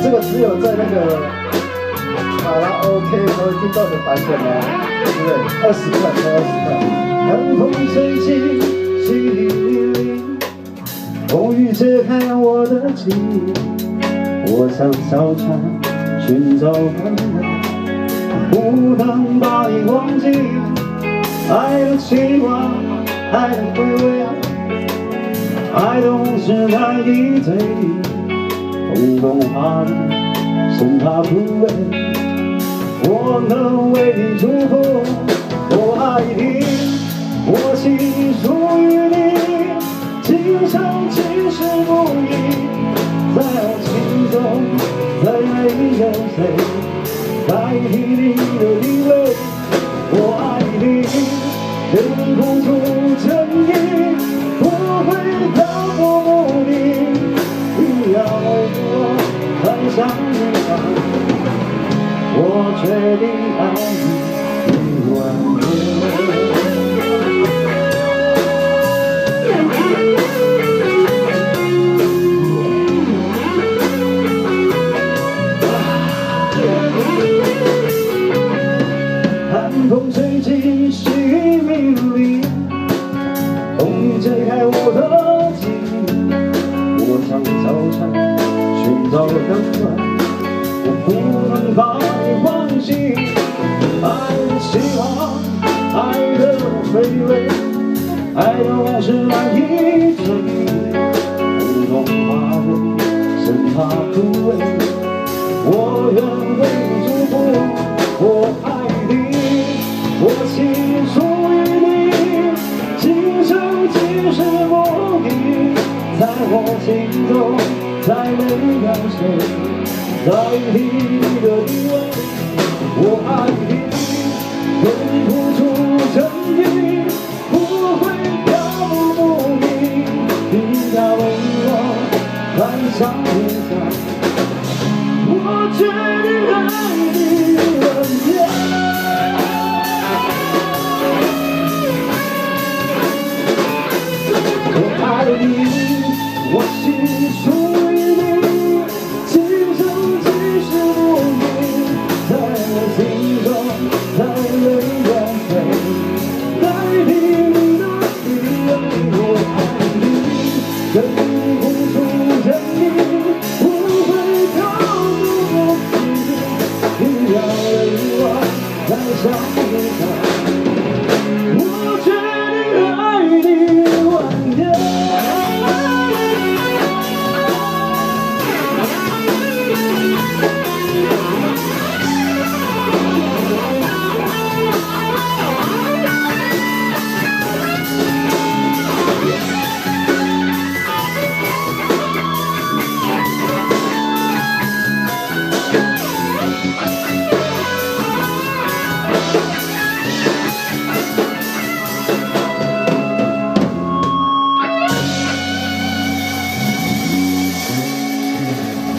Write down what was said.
这个只有在那个卡拉 OK 才会听到的版本啊，对不对？20块，才20块。寒风吹起，淅沥沥，风雨揭开我的记忆。我上小船寻找温暖，不能把你忘记。爱的期望，爱的回味，爱总是难以推移。风中花里，生怕枯萎。我能为你祝福，我爱你，我心属于你，今生今世不移。在我心中，再没有谁代替你的地位。我爱你，愿付出真意，不会漂泊不离。你要我穿上羽裳，我决定爱你一万年。寒风吹进细雨迷离，风雨揭开我的记忆。我上小船寻找温暖，我不能把你忘记。爱的希望，爱的卑微，爱总是难以追忆。风中花蕊，生怕枯萎。我愿为你祝福，我爱你，我心属于你，今生今世不移。在我心中，再没有谁代替你的地位。我爱你，愿付出真意，不会漂泊不离。你要为我穿上云裳，我决定爱你一万年。我爱你。